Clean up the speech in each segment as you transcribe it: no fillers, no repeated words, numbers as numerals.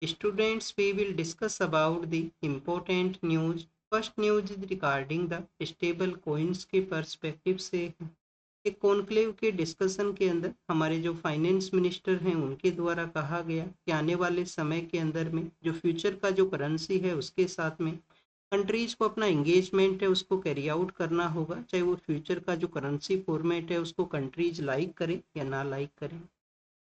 Students, we will discuss about the important news. First news is regarding the stable coins के perspective से एक conclave के discussion के अंदर हमारे जो फाइनेंस मिनिस्टर हैं उनके द्वारा कहा गया कि आने वाले समय के अंदर में जो फ्यूचर का जो करेंसी है उसके साथ में कंट्रीज को अपना एंगेजमेंट है उसको कैरी आउट करना होगा, चाहे वो फ्यूचर का जो करेंसी फॉर्मेट है उसको कंट्रीज लाइक करें या ना लाइक करें।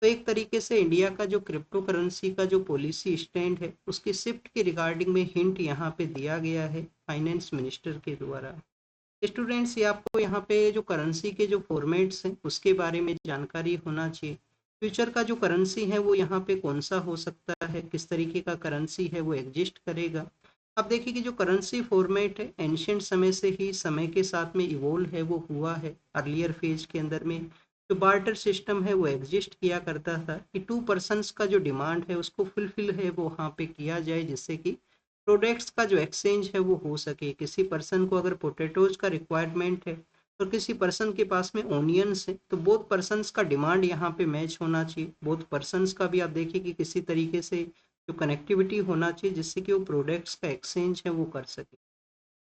तो एक तरीके से इंडिया का जो क्रिप्टो करेंसी का जो पॉलिसी स्टैंड है उसकी शिफ्ट के रिगार्डिंग में हिंट यहाँ पे दिया गया है फाइनेंस मिनिस्टर के द्वारा। स्टूडेंट्स, ये आपको यहाँ पे जो करेंसी के जो फॉर्मेट्स हैं उसके बारे में जानकारी होना चाहिए। फ्यूचर का जो करेंसी है वो यहाँ पे कौन सा हो सकता है, किस तरीके का करेंसी है वो एग्जिस्ट करेगा। अब देखिए कि जो करेंसी फॉर्मेट है एंशियंट समय से ही समय के साथ में इवोल्व है वो हुआ है। अर्लियर फेज के अंदर में जो बार्टर सिस्टम है वो एग्जिस्ट किया करता था कि टू पर्सन्स का जो डिमांड है उसको फुलफिल है वो वहाँ पे किया जाए, जिससे कि प्रोडक्ट्स का जो एक्सचेंज है वो हो सके। किसी पर्सन को अगर पोटैटोज का रिक्वायरमेंट है और किसी पर्सन के पास में ओनियंस है तो बोथ पर्सन्स का डिमांड यहाँ पे मैच होना चाहिए। बोथ पर्सन्स का भी आप देखिए कि किसी तरीके से जो कनेक्टिविटी होना चाहिए जिससे कि वो प्रोडक्ट्स का एक्सचेंज है वो कर सके।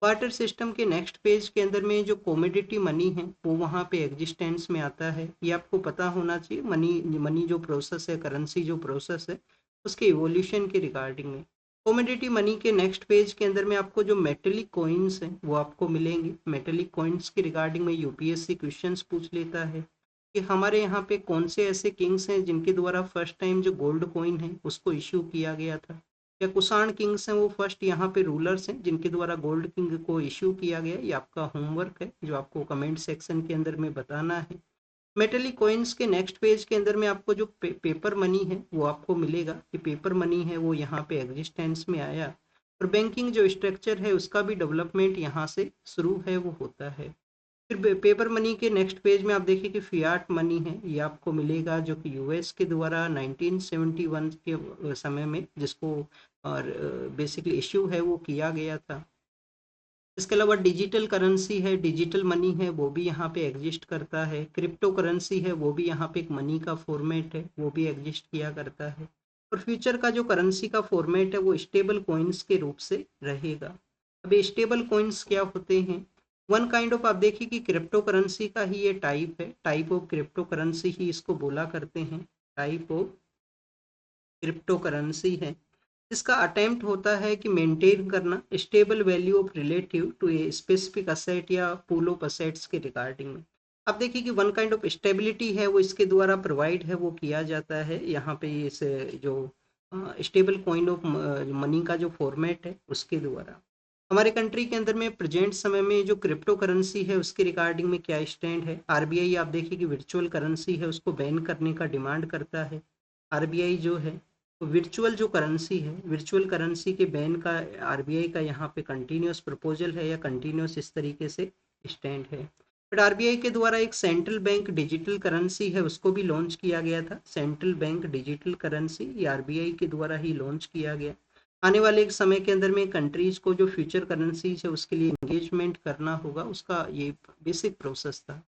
बार्टर सिस्टम के नेक्स्ट पेज के अंदर में जो कमोडिटी मनी है वो वहाँ पे एग्जिस्टेंस में आता है। ये आपको पता होना चाहिए। मनी मनी जो प्रोसेस है, करेंसी जो प्रोसेस है उसके इवोल्यूशन के रिगार्डिंग में कमोडिटी मनी के नेक्स्ट पेज के अंदर में आपको जो मेटेलिक कॉइन्स हैं वो आपको मिलेंगे। मेटेलिक कॉइन्स के रिगार्डिंग में यूपीएससी क्वेश्चंस पूछ लेता है कि हमारे यहाँ पे कौन से ऐसे किंग्स हैं जिनके द्वारा फर्स्ट टाइम जो गोल्ड कॉइन है उसको इश्यू किया गया था, या कुषाण किंग्स हैं वो फर्स्ट यहाँ पे रूलर्स हैं जिनके द्वारा गोल्ड किंग को इश्यू किया गया। ये आपका होमवर्क है जो आपको कमेंट सेक्शन के अंदर में बताना है। मेटेलिक कॉइन्स के नेक्स्ट पेज के अंदर में आपको जो पेपर मनी है वो आपको मिलेगा कि पेपर मनी है वो यहाँ पे एग्जिस्टेंस में आया और बैंकिंग जो स्ट्रक्चर है उसका भी डेवलपमेंट यहाँ से शुरू है वो होता है। फिर पेपर मनी के नेक्स्ट पेज में आप देखिए कि फियाट मनी है ये आपको मिलेगा जो कि यूएस के द्वारा 1971 के समय में जिसको और बेसिकली इश्यू है वो किया गया था। इसके अलावा डिजिटल करेंसी है, डिजिटल मनी है वो भी यहाँ पे एग्जिस्ट करता है। क्रिप्टो करेंसी है वो भी यहाँ पे एक मनी का फॉर्मेट है वो भी एग्जिस्ट किया करता है। और फ्यूचर का जो करेंसी का फॉर्मेट है वो स्टेबल कॉइन्स के रूप से रहेगा। अब ये स्टेबल कॉइन्स क्या होते हैं? वन काइंड ऑफ आप देखिए कि क्रिप्टो करेंसी का ही ये टाइप है, टाइप ऑफ क्रिप्टो करेंसी ही इसको बोला करते हैं। टाइप ऑफ क्रिप्टो करेंसी है इसका अटेम्प्ट होता है कि मेंटेन करना stable value of relative to a specific asset या पूल ऑफ असेट्स के रिगार्डिंग में। अब देखिए कि वन काइंड ऑफ स्टेबिलिटी है वो इसके द्वारा प्रोवाइड है वो किया जाता है यहाँ पे इस जो स्टेबल कॉइन ऑफ मनी का जो फॉर्मेट है उसके द्वारा। हमारे कंट्री के अंदर में प्रेजेंट समय में जो क्रिप्टो करेंसी है उसके रिगार्डिंग में क्या स्टैंड है? आरबीआई आप देखिए कि वर्चुअल करेंसी है उसको बैन करने का डिमांड करता है। आरबीआई जो है वर्चुअल जो करेंसी है, वर्चुअल करेंसी के बैन का आरबीआई का यहाँ पे कंटिन्यूस प्रपोजल है या कंटिन्यूस इस तरीके से स्टैंड है। बट आरबीआई के द्वारा एक सेंट्रल बैंक डिजिटल करेंसी है उसको भी लॉन्च किया गया था। सेंट्रल बैंक डिजिटल करेंसी ये आरबीआई के द्वारा ही लॉन्च किया गया। आने वाले एक समय के अंदर में कंट्रीज को जो फ्यूचर करेंसीज है उसके लिए एंगेजमेंट करना होगा, उसका ये बेसिक प्रोसेस था।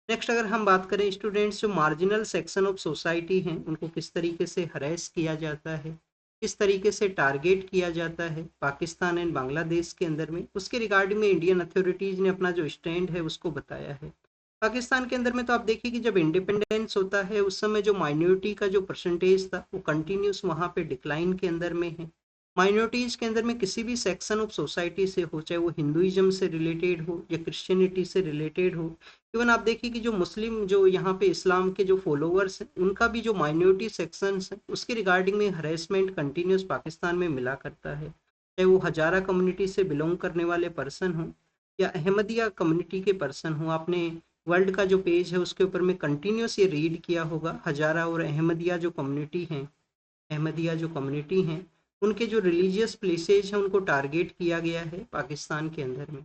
नेक्स्ट अगर हम बात करें स्टूडेंट्स, जो मार्जिनल सेक्शन ऑफ सोसाइटी हैं उनको किस तरीके से हरेस किया जाता है, किस तरीके से टारगेट किया जाता है पाकिस्तान एंड बांग्लादेश के अंदर में, उसके रिगार्डिंग में इंडियन अथॉरिटीज ने अपना जो स्टैंड है उसको बताया है। पाकिस्तान के अंदर में तो आप देखिए कि जब इंडिपेंडेंस होता है उस समय जो माइनॉरिटी का जो परसेंटेज था वो कंटिन्यूस वहाँ पे डिक्लाइन के अंदर में है। माइनॉरिटीज के अंदर में किसी भी सेक्शन ऑफ सोसाइटी से हो, चाहे वो हिंदुइज्म से रिलेटेड हो या क्रिश्चियनिटी से रिलेटेड हो, इवन आप देखिए कि जो मुस्लिम जो यहाँ पे इस्लाम के जो फॉलोअर्स हैं उनका भी जो माइनॉरिटी सेक्शंस हैं उसके रिगार्डिंग में हरेसमेंट कंटिन्यूस पाकिस्तान में मिला करता है। चाहे वो हजारा कम्युनिटी से बिलोंग करने वाले पर्सन हो या अहमदिया कम्युनिटी के पर्सन हो, आपने वर्ल्ड का जो पेज है उसके ऊपर में कंटिन्यूस ये रीड किया होगा। हजारा और अहमदिया जो कम्युनिटी हैं, अहमदिया जो कम्युनिटी हैं उनके जो रिलीजियस प्लेसेज हैं उनको टारगेट किया गया है पाकिस्तान के अंदर में।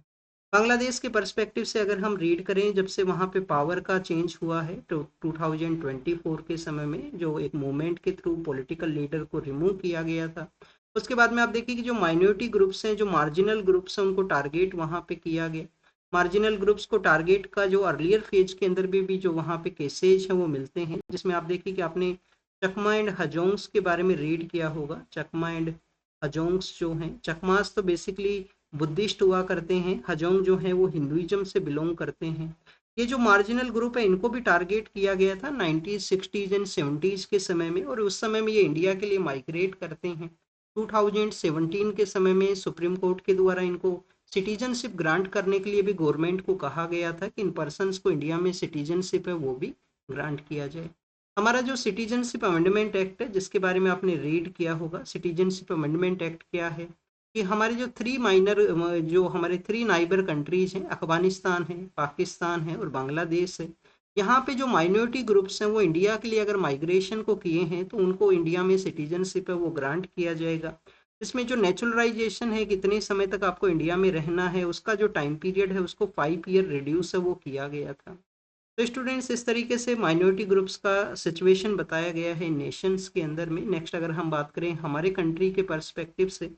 बांग्लादेश के पर्सपेक्टिव से अगर हम रीड करें, जब से वहाँ पे पावर का चेंज हुआ है तो 2024 के समय में जो एक मूवमेंट के थ्रू पॉलिटिकल लीडर को रिमूव किया गया था, उसके बाद में आप देखिए कि जो माइनॉरिटी ग्रुप्स हैं, जो मार्जिनल ग्रुप्स हैं उनको टारगेट वहाँ पे किया गया। मार्जिनल ग्रुप्स को टारगेट का जो अर्लियर फेज के अंदर भी जो वहाँ पे केसेज हैं वो मिलते हैं, जिसमें आप देखिए कि आपने चकमा एंड हजोंग्स के बारे में रीड किया होगा। चकमा एंड हजोंग्स जो हैं, चकमास तो बेसिकली बुद्धिस्ट हुआ करते हैं, हजोंग जो है वो हिंदुइज्म से बिलोंग करते हैं। ये जो मार्जिनल ग्रुप है इनको भी टारगेट किया गया था 1960s एंड 70s के समय में, और उस समय में ये इंडिया के लिए माइग्रेट करते हैं। 2017 के समय में सुप्रीम कोर्ट के द्वारा इनको सिटीजनशिप ग्रांट करने के लिए भी गवर्नमेंट को कहा गया था कि इन पर्सनस को इंडिया में सिटीजनशिप है वो भी ग्रांट किया जाए। हमारा जो सिटीजनशिप अमेंडमेंट एक्ट है जिसके बारे में आपने रीड किया होगा, सिटीजनशिप अमेंडमेंट एक्ट क्या है कि हमारे जो थ्री नाइबर कंट्रीज हैं, अफगानिस्तान है, पाकिस्तान है और बांग्लादेश है, यहाँ पे जो माइनॉरिटी ग्रुप्स हैं वो इंडिया के लिए अगर माइग्रेशन को किए हैं तो उनको इंडिया में सिटीजनशिप है वो ग्रांट किया जाएगा। इसमें जो नेचुरलाइजेशन है, कितने समय तक आपको इंडिया में रहना है, उसका जो टाइम पीरियड है उसको 5 ईयर रिड्यूस है वो किया गया था। तो स्टूडेंट्स इस तरीके से माइनॉरिटी ग्रुप्स का सिचुएशन बताया गया है नेशंस के अंदर में। नेक्स्ट अगर हम बात करें हमारे कंट्री के पर्सपेक्टिव से,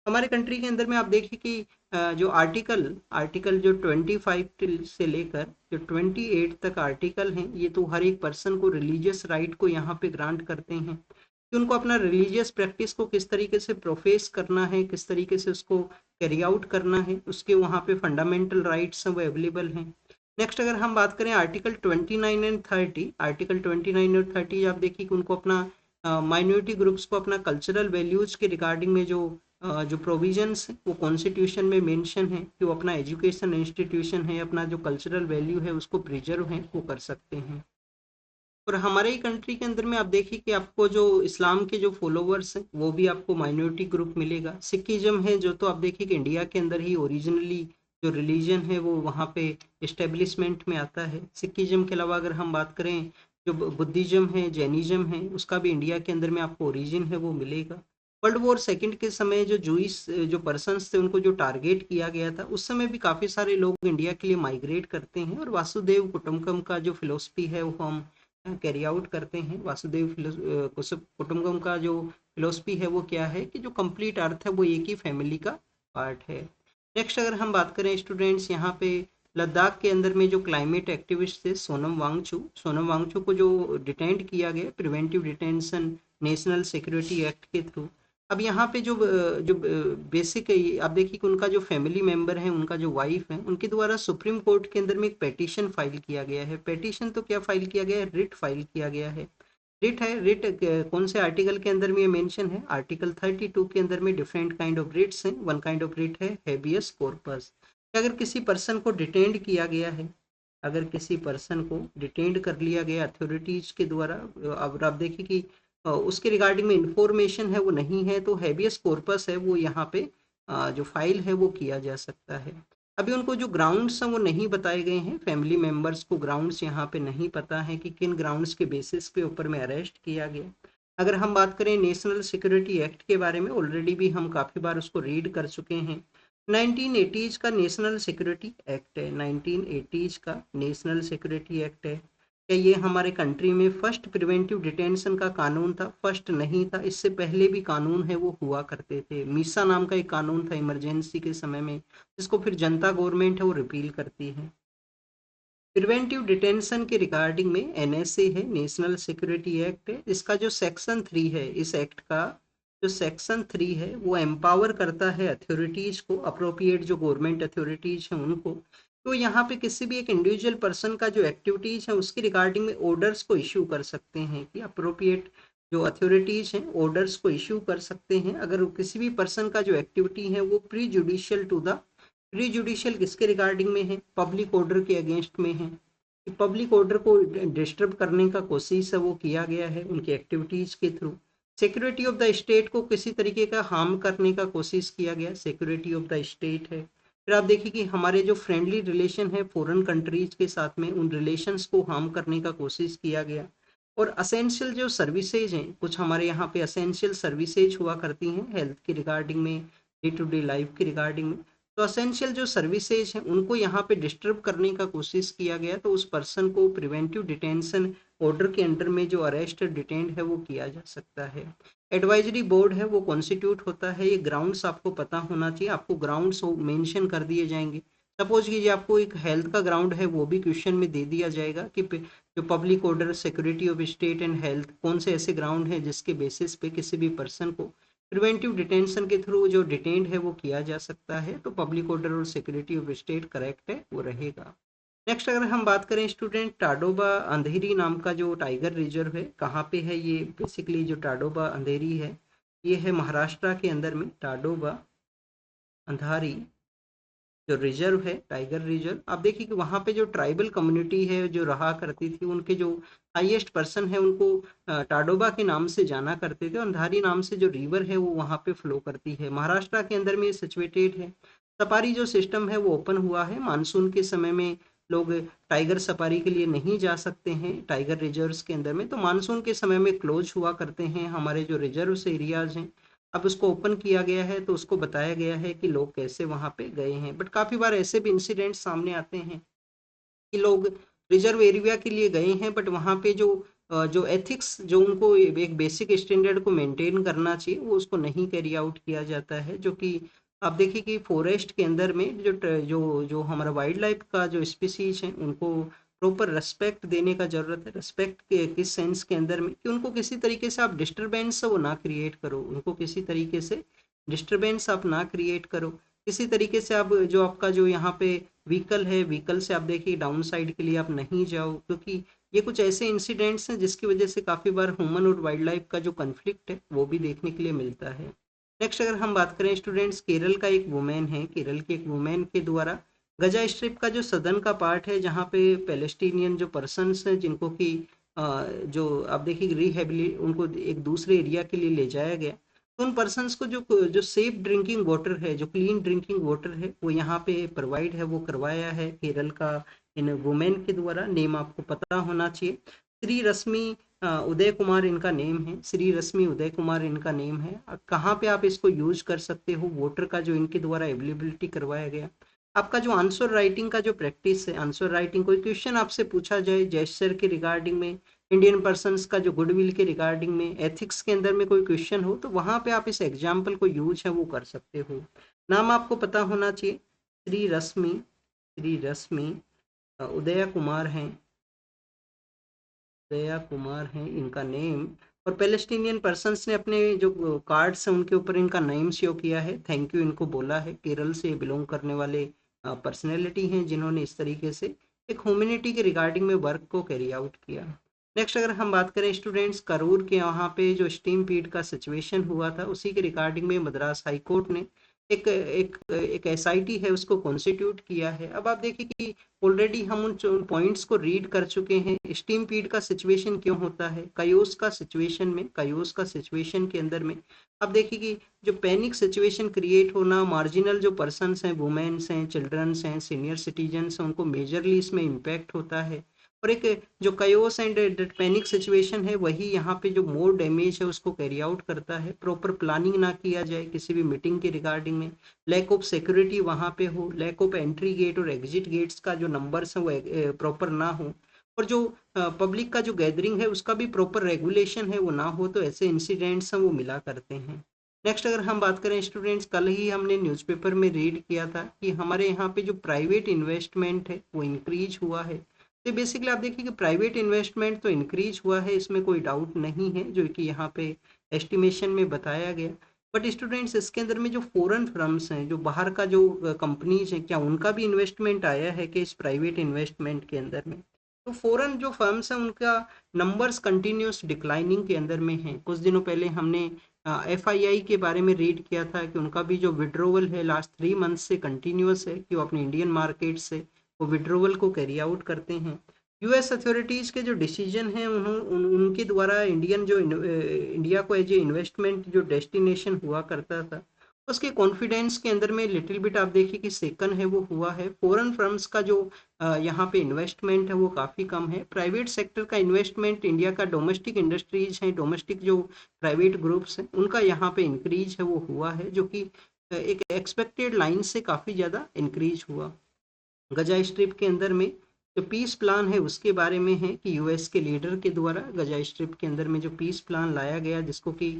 हमारे कंट्री के अंदर में आप देखिए कि जो आर्टिकल आर्टिकल जो 25 से लेकर जो 28 तक आर्टिकल हैं, ये तो हर एक पर्सन को रिलीजियस राइट को यहाँ पे ग्रांट करते हैं कि उनको अपना रिलीजियस प्रैक्टिस को किस तरीके से प्रोफेस करना है, किस तरीके से उसको कैरी आउट करना है, उसके वहाँ पे फंडामेंटल राइट्स हैं वो अवेलेबल हैं। नेक्स्ट अगर हम बात करें आर्टिकल 29 एंड 30, आर्टिकल 29 और 30 आप देखिए कि उनको अपना माइनॉरिटी ग्रुप्स को अपना कल्चरल वैल्यूज के रिगार्डिंग में जो प्रोविजंस है वो कॉन्स्टिट्यूशन में मेंशन है कि वो अपना एजुकेशन इंस्टीट्यूशन है, अपना जो कल्चरल वैल्यू है उसको प्रिजर्व है वो कर सकते हैं। और हमारे ही कंट्री के अंदर में आप देखिए कि आपको जो इस्लाम के जो फॉलोवर्स हैं वो भी आपको माइनॉरिटी ग्रुप मिलेगा। सिखिज्म है जो, तो आप देखिए कि इंडिया के अंदर ही ओरिजिनली जो रिलीजन है वो वहाँ पे इस्टेब्लिशमेंट में आता है। सिखिज्म के अलावा अगर हम बात करें जो बुद्धिज्म है, जैनिज्म है, उसका भी इंडिया के अंदर में आपको ओरिजिन है वो मिलेगा। वर्ल्ड वॉर सेकंड के समय जो जूइस जो पर्सन्स थे उनको जो टारगेट किया गया था, उस समय भी काफ़ी सारे लोग इंडिया के लिए माइग्रेट करते हैं और वासुदेव कुटुंबकम का जो फिलोसफी है वो हम कैरी आउट करते हैं। वासुदेव कुटुंबकम का जो फिलोसफी है वो क्या है कि जो कंप्लीट अर्थ है वो एक ही फैमिली का पार्ट है। नेक्स्ट अगर हम बात करें स्टूडेंट्स, यहाँ पे लद्दाख के अंदर में जो क्लाइमेट एक्टिविस्ट थे सोनम वांगचू को जो डिटेंड किया गया preventive detention national security act के थ्रू। अब यहाँ पे जो बेसिक आप देखिए कि उनका जो फैमिली मेंबर है, उनका जो वाइफ है, उनके द्वारा सुप्रीम कोर्ट के अंदर में एक पेटिशन फाइल किया गया है। पेटिशन तो क्या फाइल किया गया है, रिट फाइल किया गया है। रिट है, रिट कौन से आर्टिकल के अंदर में ये मेंशन है, आर्टिकल 32 के अंदर में डिफरेंट काइंड ऑफ रिट्स हैं। वन काइंड ऑफ रिट है हेबियस कॉर्पस। अगर किसी पर्सन को डिटेंड किया गया है, अगर किसी पर्सन को डिटेंड कर लिया गया अथॉरिटीज के द्वारा, अब आप देखिए कि उसके रिगार्डिंग में इंफॉर्मेशन है वो नहीं है, तो हेबियस कॉर्पस है वो यहाँ पे जो फाइल है वो किया जा सकता है। अभी उनको जो ग्राउंड्स हैं वो नहीं बताए गए हैं, फैमिली मेंबर्स को ग्राउंड्स यहाँ पे नहीं पता है कि किन ग्राउंड्स के बेसिस पे ऊपर में अरेस्ट किया गया। अगर हम बात करें नेशनल सिक्योरिटी एक्ट के बारे में, ऑलरेडी भी हम काफ़ी बार उसको रीड कर चुके हैं। 1980s का नेशनल सिक्योरिटी एक्ट है, 1980s का नेशनल सिक्योरिटी एक्ट है। क्या ये हमारे कंट्री में फर्स्ट प्रिवेंटिव डिटेंशन का कानून था? फर्स्ट नहीं था, इससे पहले भी कानून है वो हुआ करते थे। मीसा नाम का एक कानून था इमरजेंसी के समय में, जिसको फिर जनता गवर्नमेंट है वो रिपील करती है। प्रिवेंटिव डिटेंशन के रिगार्डिंग में एनएसए है, नेशनल सिक्योरिटी एक्ट है। इसका जो सेक्शन 3 है, इस एक्ट का जो सेक्शन 3 है वो एम्पावर करता है अथॉरिटीज को, अप्रोप्रिएट जो गवर्नमेंट अथॉरिटीज हैं उनको। तो यहाँ पे किसी भी एक इंडिविजुअल पर्सन का जो एक्टिविटीज है उसके रिगार्डिंग में ऑर्डर्स को इश्यू कर सकते हैं कि अप्रोप्रिएट जो अथॉरिटीज हैं ऑर्डर्स को इश्यू कर सकते हैं अगर किसी भी पर्सन का जो एक्टिविटी है वो prejudicial to the, prejudicial किसके रिगार्डिंग में है, पब्लिक ऑर्डर के अगेंस्ट में है, कि पब्लिक ऑर्डर को डिस्टर्ब करने का कोशिश है वो किया गया है उनकी एक्टिविटीज के through. Security of the state को किसी तरीके का हार्म करने का कोशिश किया गया, सिक्योरिटी ऑफ द स्टेट है। फिर आप देखिए कि हमारे जो फ्रेंडली रिलेशन है फॉरेन कंट्रीज के साथ में, उन रिलेशंस को हार्म करने का कोशिश किया गया। और असेंशियल जो सर्विसेज हैं, कुछ हमारे यहाँ पे असेंशियल सर्विसेज हुआ करती हैं हेल्थ के रिगार्डिंग में, डे टू डे लाइफ के रिगार्डिंग में, तो असेंशियल जो सर्विसेज हैं उनको यहाँ पे डिस्टर्ब करने का कोशिश किया गया, तो उस पर्सन को प्रिवेंटिव डिटेंशन ऑर्डर के अंडर में जो अरेस्ट डिटेंड है वो किया जा सकता है। एडवाइजरी बोर्ड है वो कॉन्स्टिट्यूट होता है। ये ग्राउंड्स आपको पता होना चाहिए, आपको ग्राउंड्स मेंशन कर दिए जाएंगे। सपोज कीजिए आपको एक हेल्थ का ग्राउंड है, वो भी क्वेश्चन में दे दिया जाएगा कि जो public order, security of state and health, कौन से ऐसे ग्राउंड है जिसके बेसिस पे किसी भी पर्सन को प्रिवेंटिव डिटेंशन के थ्रू जो डिटेंड है वो किया जा सकता है। तो पब्लिक ऑर्डर और सिक्योरिटी ऑफ स्टेट करेक्ट है, वो रहेगा। नेक्स्ट अगर हम बात करें स्टूडेंट, टाडोबा अंधेरी नाम का जो टाइगर रिजर्व है, कहाँ पे है ये? बेसिकली जो टाडोबा अंधेरी है, ये है महाराष्ट्र के अंदर में। टाडोबा अंधारी जो रिजर्व है, टाइगर रिजर्व, आप देखिए कि वहाँ पे जो ट्राइबल कम्युनिटी है जो रहा करती थी, उनके जो हाईएस्ट पर्सन है उनको टाडोबा के नाम से जाना करते थे। अंधारी नाम से जो रिवर है वो वहाँ पे फ्लो करती है, महाराष्ट्र के अंदर में सिचुएटेड है। सफारी जो सिस्टम है वो ओपन हुआ है, मानसून के समय में लोग टाइगर सफारी के लिए नहीं जा सकते हैं टाइगर रिजर्व्स के अंदर में, तो मानसून के समय में क्लोज हुआ करते हैं हमारे जो रिजर्व्स एरियाज हैं। अब उसको ओपन किया गया है तो उसको बताया गया है कि लोग कैसे वहां पे गए हैं। बट काफी बार ऐसे भी इंसिडेंट सामने आते हैं कि लोग रिजर्व एरिया के लिए गए हैं, बट वहां पे जो एथिक्स, जो उनको एक बेसिक स्टैंडर्ड को मेंटेन करना चाहिए, वो उसको नहीं कैरी आउट किया जाता है। जो कि आप देखिए कि फॉरेस्ट के अंदर में जो जो हमारा वाइल्ड लाइफ का जो स्पीसीज है उनको प्रॉपर रेस्पेक्ट देने का जरूरत है। रेस्पेक्ट के किस सेंस के अंदर में कि उनको किसी तरीके से आप डिस्टरबेंस वो ना क्रिएट करो, उनको किसी तरीके से डिस्टरबेंस आप ना क्रिएट करो। किसी तरीके से आप जो आपका जो यहाँ पे व्हीकल है, व्हीकल से आप देखिए डाउन साइड के लिए आप नहीं जाओ, क्योंकि ये कुछ ऐसे इंसिडेंट्स हैं जिसकी वजह से काफ़ी बार ह्यूमन और वाइल्ड लाइफ का जो कन्फ्लिक्ट है वो भी देखने के लिए मिलता है। नेक्स्ट अगर हम बात करें स्टूडेंट्स, केरल का एक वुमेन है, केरल की एक वुमेन के द्वारा गजा स्ट्रिप का जो सदर्न का पार्ट है, जहाँ पे पैलेस्टीनियन जो पर्सन्स हैं जिनको कि जो आप देखिए रिहेबिली, उनको एक दूसरे एरिया के लिए ले जाया गया, तो उन पर्सन्स को जो जो सेफ ड्रिंकिंग वाटर है, जो क्लीन ड्रिंकिंग वाटर है, वो यहाँ पे प्रोवाइड है, वो करवाया है केरल का इन वुमेन के द्वारा। नेम आपको पता होना चाहिए, श्री रश्मि उदय कुमार इनका नेम है, श्री रश्मि उदय कुमार इनका नेम है। कहाँ पे आप इसको यूज कर सकते हो वाटर का जो इनके द्वारा अवेलेबिलिटी करवाया गया। आपका जो आंसर राइटिंग का जो प्रैक्टिस है, आंसर राइटिंग, कोई क्वेश्चन आपसे पूछा जाए जेस्चर के रिगार्डिंग में, इंडियन पर्सन्स का जो गुडविल के रिगार्डिंग में, एथिक्स के अंदर में कोई क्वेश्चन हो, तो वहां पे आप इस एग्जाम्पल को यूज है वो कर सकते हो। नाम आपको पता होना चाहिए, श्री रश्मि उदया कुमार हैं, दया कुमार हैं इनका नेम। और पैलेस्टीनियन पर्सन्स ने अपने जो कार्ड्स हैं उनके ऊपर इनका नेम शो किया है, थैंक यू इनको बोला है। केरल से बिलोंग करने वाले पर्सनैलिटी हैं जिन्होंने इस तरीके से एक ह्यूमैनिटी के रिगार्डिंग में वर्क को कैरी आउट किया। नेक्स्ट अगर हम बात करें स्टूडेंट्स, करूर के यहाँ पे जो स्टीम पीड का सिचुएशन हुआ था, उसी के रिगार्डिंग में मद्रास हाई कोर्ट ने एक एक एक एसआईटी है उसको कॉन्स्टिट्यूट किया है। अब आप देखिए कि ऑलरेडी हम उन पॉइंट्स को रीड कर चुके हैं। स्टीम पीड का सिचुएशन क्यों होता है, कायोस का सिचुएशन में, कायोस का सिचुएशन के अंदर में आप देखिए कि जो पैनिक सिचुएशन क्रिएट होना, मार्जिनल जो पर्सन्स हैं, वुमेन्स हैं, चिल्ड्रंस हैं, सीनियर सिटीजन्स हैं, उनको मेजरली इसमें इम्पैक्ट होता है। और एक जो कायोस एंड पैनिक सिचुएशन है, वही यहाँ पे जो मोर डैमेज है उसको कैरी आउट करता है। प्रॉपर प्लानिंग ना किया जाए किसी भी मीटिंग के रिगार्डिंग में, लैक ऑफ सिक्योरिटी वहाँ पे हो, लैक ऑफ एंट्री गेट और एग्जिट गेट्स का जो नंबर्स हैं वो प्रॉपर ना हो, और जो पब्लिक का जो गैदरिंग है उसका भी प्रॉपर रेगुलेशन है वो ना हो, तो ऐसे इंसिडेंट्स हैं वो मिला करते हैं। नेक्स्ट अगर हम बात करें स्टूडेंट्स, कल ही हमने न्यूज़पेपर में रीड किया था कि हमारे यहाँ पे जो प्राइवेट इन्वेस्टमेंट है वो इंक्रीज हुआ है। तो बेसिकली आप देखिए कि प्राइवेट इन्वेस्टमेंट तो इंक्रीज हुआ है, इसमें कोई डाउट नहीं है, जो कि यहाँ पे एस्टिमेशन में बताया गया। बट स्टूडेंट्स, इसके अंदर में जो फॉरेन फर्म्स हैं, जो बाहर का जो कंपनीज हैं, क्या उनका भी इन्वेस्टमेंट आया है कि इस प्राइवेट इन्वेस्टमेंट के अंदर में? तो फॉरेन जो फर्म्स हैं उनका नंबर्स कंटिन्यूस डिक्लाइनिंग के अंदर में है। कुछ दिनों पहले हमने एफआईआई के बारे में रीड किया था कि उनका भी जो विड्रोवल है लास्ट 3 मंथ से कंटिन्यूस है, कि वो अपने इंडियन मार्केट से वो विड्रोवल को कैरी आउट करते हैं। यूएस अथॉरिटीज़ के जो डिसीजन हैं उनके द्वारा इंडियन जो इंडिया को एज ए इन्वेस्टमेंट जो डेस्टिनेशन हुआ करता था, उसके कॉन्फिडेंस के अंदर में लिटिल बिट आप देखिए कि सेकंड है वो हुआ है। फॉरेन फर्म्स का जो यहाँ पे इन्वेस्टमेंट है वो काफ़ी कम है। प्राइवेट सेक्टर का इन्वेस्टमेंट, इंडिया का डोमेस्टिक इंडस्ट्रीज हैं, डोमेस्टिक जो प्राइवेट ग्रुप्स हैं, उनका यहाँ पे इंक्रीज है वो हुआ है, जो कि एक एक्सपेक्टेड लाइन से काफ़ी ज़्यादा इंक्रीज हुआ। गजा स्ट्रिप के अंदर में जो पीस प्लान है उसके बारे में है कि यूएस के लीडर के द्वारा गजा स्ट्रिप के अंदर में जो पीस प्लान लाया गया, जिसको कि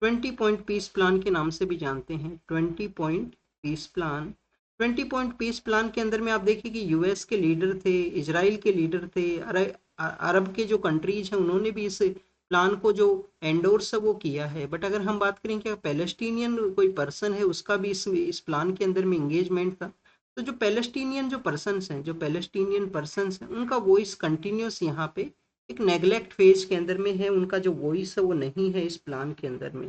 20 पॉइंट पीस प्लान के नाम से भी जानते हैं, 20 point peace plan, 20 point peace plan के अंदर में आप देखिए कि यूएस के लीडर थे, इजराइल के लीडर थे, अरब के जो कंट्रीज हैं उन्होंने भी इस प्लान को जो एंडोर्स है वो किया है। बट अगर हम बात करें कि पैलेस्टीनियन कोई पर्सन है उसका भी इस प्लान के अंदर में इंगेजमेंट था, तो जो पैलेस्टीनियन जो पर्सन्स हैं, जो पैलेस्टीनियन पर्सन्स हैं, उनका वॉइस कंटिन्यूस यहाँ पे एक नेग्लेक्ट फेज के अंदर में है, उनका जो वॉइस है वो नहीं है इस प्लान के अंदर में।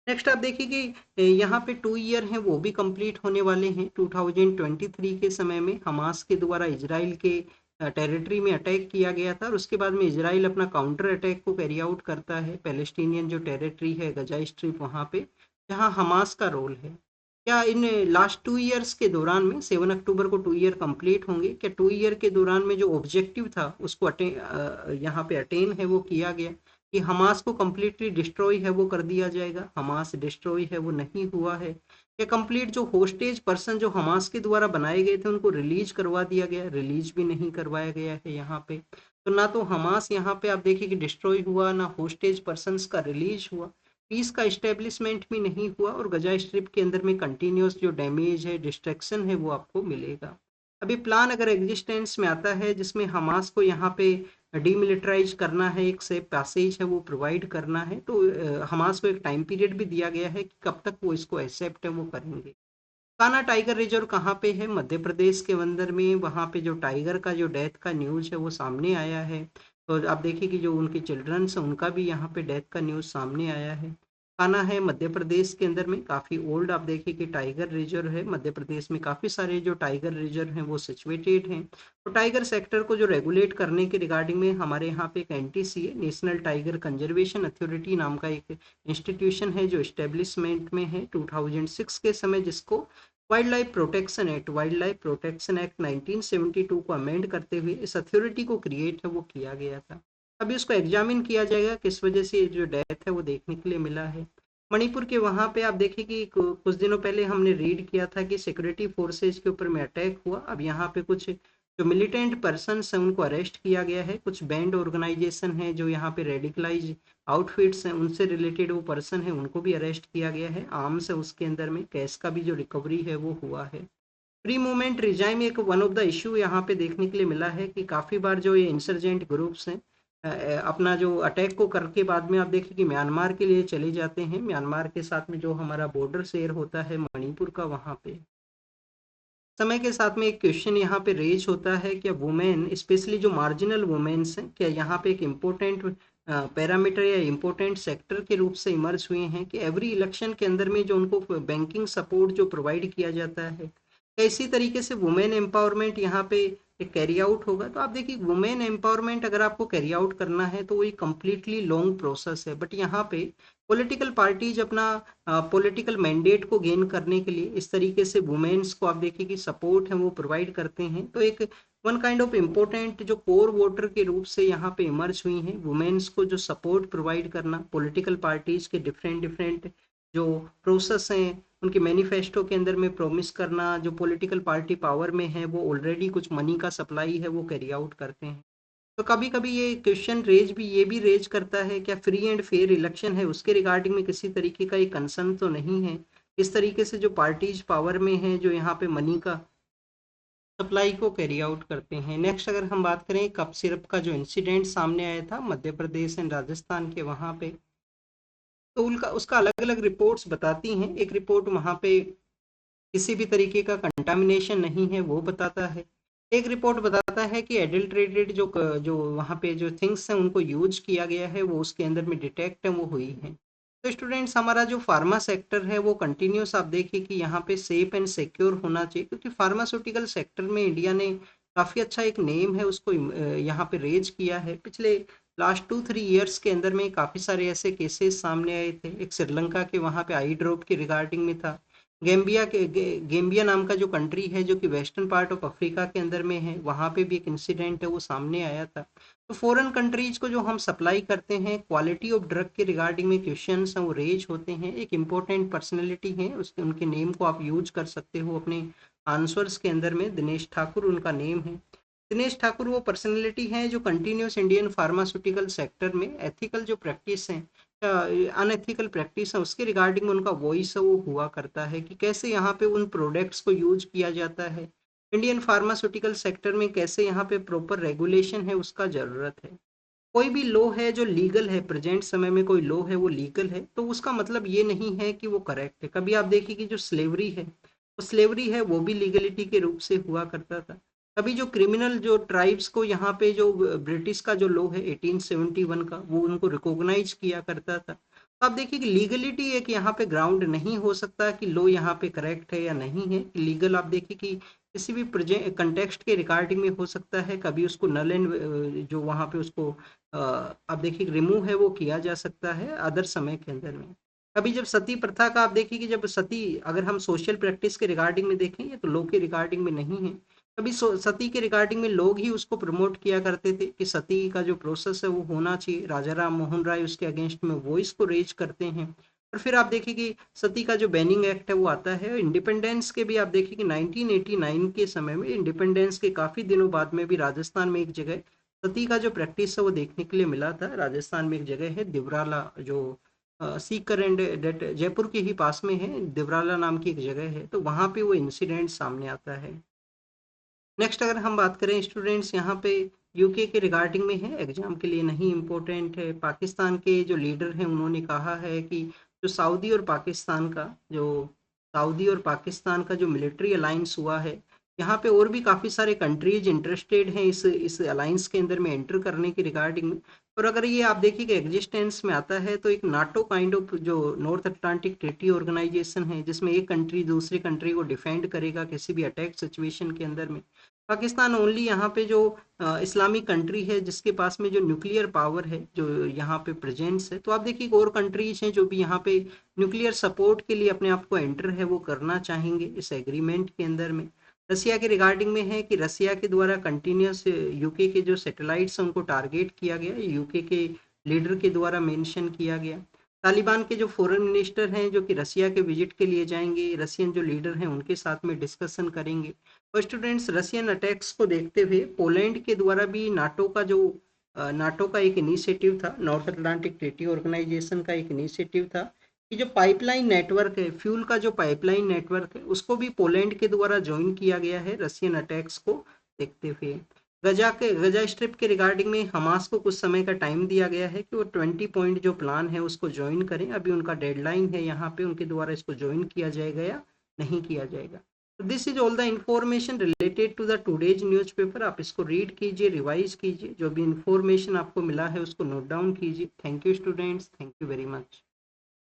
नेक्स्ट आप देखिए कि यहाँ पे 2 ईयर हैं वो भी कंप्लीट होने वाले हैं। 2023 के समय में हमास के द्वारा इजराइल के टेरिटरी में अटैक किया गया था और उसके बाद में इजराइल अपना काउंटर अटैक को कैरी आउट करता है पैलेस्टीनियन जो टेरिटरी है गजा स्ट्रिप वहाँ पे, जहाँ हमास का रोल है। क्या इन लास्ट 2 ईयर्स के दौरान में 7 अक्टूबर को 2 ईयर कंप्लीट होंगे, क्या 2 ईयर के दौरान में जो ऑब्जेक्टिव था उसको यहाँ पे अटेन है वो किया गया कि हमास को कम्प्लीटली डिस्ट्रॉय है वो कर दिया जाएगा? हमास डिस्ट्रॉय है वो नहीं हुआ है। या कंप्लीट जो होस्टेज पर्सन जो हमास के द्वारा बनाए गए थे उनको रिलीज करवा दिया गया? रिलीज भी नहीं करवाया गया है यहाँ पे। तो ना तो हमास यहाँ पे आप देखिए कि डिस्ट्रॉय हुआ, ना होस्टेज पर्सन का रिलीज हुआ, पीस का इस्टेब्लिशमेंट भी नहीं हुआ और गजा स्ट्रिप के अंदर में कंटिन्यूस जो डैमेज है, डिस्ट्रक्शन है वो आपको मिलेगा। अभी प्लान अगर एग्जिस्टेंस में आता है जिसमें हमास को यहाँ पे डीमिलिटराइज करना है, एक सेफ पैसेज है वो प्रोवाइड करना है, तो हमास को एक टाइम पीरियड भी दिया गया है कि कब तक वो इसको एक्सेप्ट है वो करेंगे। कान्हा टाइगर रिजर्व कहाँ पे है? मध्य प्रदेश के अंदर में। वहाँ पे जो टाइगर का जो डेथ का न्यूज़ है वो सामने आया है। तो आप देखिए कि जो उनके चिल्ड्रंस हैं उनका भी यहाँ पे डेथ का न्यूज़ सामने आया है। कान्हा है मध्य प्रदेश के अंदर में, काफ़ी ओल्ड आप देखिए कि टाइगर रिजर्व है। मध्य प्रदेश में काफ़ी सारे जो टाइगर रिजर्व हैं वो सिचुएटेड हैं। तो टाइगर सेक्टर को जो रेगुलेट करने के रिगार्डिंग में हमारे यहाँ पे एक एनटीसी है, नेशनल टाइगर कंजर्वेशन अथॉरिटी नाम का एक इंस्टीट्यूशन है जो इस्टेब्लिशमेंट में है 2006 के समय, जिसको वाइल्ड लाइफ प्रोटेक्शन एक्ट 1972 को अमेंड करते हुए इस अथॉरिटी को क्रिएट है वो किया गया था। अभी उसको एग्जामिन किया जाएगा किस वजह से जो डेथ है वो देखने के लिए मिला है। मणिपुर के वहाँ पे आप देखिए कि कुछ दिनों पहले हमने रीड किया था कि सिक्योरिटी फोर्सेज के ऊपर में अटैक हुआ। अब यहाँ पे कुछ जो मिलिटेंट पर्सन हैं उनको अरेस्ट किया गया है। कुछ बैंड ऑर्गेनाइजेशन है जो यहाँ पे रेडिकलाइज आउटफिट्स हैं उनसे रिलेटेड वो पर्सन है उनको भी अरेस्ट किया गया है। आर्म्स है उसके अंदर में, कैश का भी जो रिकवरी है वो हुआ है। फ्री मूवमेंट रिजाइम एक वन ऑफ द इशू यहाँ पे देखने के लिए मिला है कि काफ़ी बार जो ये इंसर्जेंट ग्रुप्स हैं अपना जो अटैक को करके बाद में आप देखिए कि म्यांमार के लिए चले जाते हैं। म्यांमार के साथ में जो हमारा बॉर्डर शेयर होता है मणिपुर का, वहाँ पे समय के साथ में एक क्वेश्चन यहाँ पे रेज होता है, क्या वुमेन स्पेशली जो मार्जिनल वुमेन्स हैं क्या यहाँ पे एक इम्पोर्टेंट पैरामीटर या इम्पोर्टेंट सेक्टर के रूप से इमर्ज हुए हैं कि एवरी इलेक्शन के अंदर में जो उनको बैंकिंग सपोर्ट जो प्रोवाइड किया जाता है, क्या इसी तरीके से वुमेन एम्पावरमेंट यहाँ पे कैरी आउट होगा? तो आप देखिए वुमेन एम्पावरमेंट अगर आपको कैरी आउट करना है तो वही कम्प्लीटली लॉन्ग प्रोसेस है। बट यहाँ पे पॉलिटिकल पार्टीज अपना पॉलिटिकल मैंडेट को गेन करने के लिए इस तरीके से वुमेन्स को आप देखिए कि सपोर्ट है वो प्रोवाइड करते हैं। तो एक वन काइंड ऑफ इम्पोर्टेंट जो कोर वोटर के रूप से यहाँ पे इमर्ज हुई हैं वुमेन्स को जो सपोर्ट प्रोवाइड करना, पॉलिटिकल पार्टीज के डिफरेंट डिफरेंट जो प्रोसेस हैं उनके मैनिफेस्टो के अंदर में प्रॉमिस करना, जो पॉलिटिकल पार्टी पावर में है वो ऑलरेडी कुछ मनी का सप्लाई है वो कैरी आउट करते हैं। तो कभी कभी ये क्वेश्चन ये भी रेज करता है क्या फ्री एंड फेयर इलेक्शन है उसके रिगार्डिंग में किसी तरीके का एक कंसर्न तो नहीं है? इस तरीके से जो पार्टीज पावर में हैं जो यहाँ पे मनी का सप्लाई को कैरी आउट करते हैं। नेक्स्ट अगर हम बात करें कप सिरप का जो इंसिडेंट सामने आया था मध्य प्रदेश एंड राजस्थान के वहाँ पे, तो उनका उसका अलग अलग रिपोर्ट्स बताती हैं। एक रिपोर्ट वहाँ पे किसी भी तरीके का कंटामिनेशन नहीं है वो बताता है। एक रिपोर्ट बताता है कि एडल्ट्रेटेड जो वहाँ पे जो थिंग्स हैं उनको यूज किया गया है वो उसके अंदर में डिटेक्ट है वो हुई है। तो स्टूडेंट्स हमारा जो फार्मा सेक्टर है वो कंटिन्यूस आप देखिए कि यहाँ पे सेफ एंड सिक्योर होना चाहिए, क्योंकि फार्मास्यूटिकल सेक्टर में इंडिया ने काफ़ी अच्छा एक नेम है उसको यहाँ पे रेज किया है। पिछले लास्ट 2-3 ईयर्स के अंदर में काफ़ी सारे ऐसे केसेस सामने आए थे। एक श्रीलंका के वहाँ पे आई ड्रॉप के रिगार्डिंग में था। गेम्बिया नाम का जो कंट्री है जो कि वेस्टर्न पार्ट ऑफ अफ्रीका के अंदर में है, वहाँ पे भी एक इंसिडेंट है वो सामने आया था। तो फॉरेन कंट्रीज को जो हम सप्लाई करते हैं क्वालिटी ऑफ ड्रग के रिगार्डिंग में क्वेश्चंस हैं वो रेज होते हैं। एक इम्पोर्टेंट पर्सनैलिटी है उसके उनके नेम को आप यूज कर सकते हो अपने आंसर्स के अंदर में, दिनेश ठाकुर उनका नेम है। दिनेश ठाकुर वो पर्सनैलिटी हैं जो कंटिन्यूस इंडियन फार्मास्यूटिकल सेक्टर में एथिकल जो प्रैक्टिस हैं अनएथिकल प्रैक्टिस है उसके रिगार्डिंग में उनका वॉइस है वो हुआ करता है कि कैसे यहाँ पे उन प्रोडक्ट्स को यूज किया जाता है। इंडियन फार्मास्यूटिकल सेक्टर में कैसे यहाँ पे प्रॉपर रेगुलेशन है उसका ज़रूरत है। कोई भी लॉ है जो लीगल है, प्रेजेंट समय में कोई लॉ है वो लीगल है, तो उसका मतलब ये नहीं है कि वो करेक्ट है। कभी आप देखिए कि जो स्लेवरी है, वो स्लेवरी है वो भी लीगलिटी के रूप से हुआ करता था। कभी जो क्रिमिनल जो ट्राइब्स को यहाँ पे जो ब्रिटिश का जो लॉ है 1871 का, वो उनको रिकॉग्नाइज किया करता था। तो आप देखिए कि लीगलिटी एक यहाँ पे ग्राउंड नहीं हो सकता कि लॉ यहाँ पे करेक्ट है या नहीं है। लीगल आप देखिए कि किसी भी कंटेक्स्ट के रिगार्डिंग में हो सकता है, कभी उसको नल एंड जो वहाँ पे उसको आप देखिए रिमूव है वो किया जा सकता है अदर समय के अंदर में। अभी जब सती प्रथा का आप देखिए कि जब सती, अगर हम सोशल प्रैक्टिस के रिगार्डिंग में देखें, ये तो लॉ के रिगार्डिंग में नहीं है। कभी सती के रिगार्डिंग में लोग ही उसको प्रमोट किया करते थे कि सती का जो प्रोसेस है वो होना चाहिए। राजा राम मोहन राय उसके अगेंस्ट में वॉइस को रेज करते हैं। और फिर आप देखिए कि सती का जो बैनिंग एक्ट है वो आता है। इंडिपेंडेंस के भी आप देखिए कि 1989 के समय में, इंडिपेंडेंस के काफ़ी दिनों बाद में भी राजस्थान में एक जगह सती का जो प्रैक्टिस है वो देखने के लिए मिला था। राजस्थान में एक जगह है दिवराला, जो सीकर एंड डेट जयपुर के ही पास में है, दिवराला नाम की एक जगह है, तो वहाँ पे वो इंसिडेंट सामने आता है। नेक्स्ट अगर हम बात करें स्टूडेंट्स, यहाँ पे यूके के रिगार्डिंग में है, एग्जाम के लिए नहीं इम्पोर्टेंट है। पाकिस्तान के जो लीडर हैं उन्होंने कहा है कि जो सऊदी और पाकिस्तान का जो मिलिट्री अलायंस हुआ है, यहाँ पे और भी काफ़ी सारे कंट्रीज इंटरेस्टेड हैं इस अलायंस के अंदर में एंटर करने की रिगार्डिंग में। और अगर ये आप देखिए कि एग्जिस्टेंस में आता है तो एक नाटो काइंड ऑफ जो नॉर्थ अटलांटिक ट्रीटी ऑर्गेनाइजेशन है, जिसमें एक कंट्री दूसरी कंट्री को डिफेंड करेगा किसी भी अटैक सिचुएशन के अंदर में। पाकिस्तान ओनली यहाँ पे जो इस्लामिक कंट्री है जिसके पास में जो न्यूक्लियर पावर है जो यहाँ पे प्रेजेंस है। तो आप देखिए और कंट्रीज हैं जो भी यहाँ पे न्यूक्लियर सपोर्ट के लिए अपने आप को एंटर है वो करना चाहेंगे इस एग्रीमेंट के अंदर में। रसिया के रिगार्डिंग में है कि रसिया के द्वारा कंटिन्यूस यूके के जो सैटेलाइट्स हैं उनको टारगेट किया गया, यूके के लीडर के द्वारा मेंशन किया गया। तालिबान के जो फॉरेन मिनिस्टर हैं जो कि रसिया के विजिट के लिए जाएंगे, रशियन जो लीडर हैं उनके साथ में डिस्कशन करेंगे। और स्टूडेंट्स, रशियन अटैक्स को देखते हुए पोलैंड के द्वारा भी नाटो का एक इनिशिएटिव था, नॉर्थ अटलांटिक ट्रीटी ऑर्गेनाइजेशन का एक इनिशिएटिव था कि जो पाइपलाइन नेटवर्क है, फ्यूल का जो पाइपलाइन नेटवर्क है, उसको भी पोलैंड के द्वारा ज्वाइन किया गया है रशियन अटैक्स को देखते हुए। गजा स्ट्रिप के रिगार्डिंग में हमास को कुछ समय का टाइम दिया गया है कि वो 20 पॉइंट जो प्लान है उसको ज्वाइन करें। अभी उनका डेडलाइन है, यहाँ पे उनके द्वारा इसको ज्वाइन किया जाएगा या नहीं किया जाएगा। This is all the information related to the today's newspaper. आप इसको रीड कीजिए, रिवाइज कीजिए, जो भी इंफॉर्मेशन आपको मिला है उसको नोट डाउन कीजिए। Thank you students, thank you very much.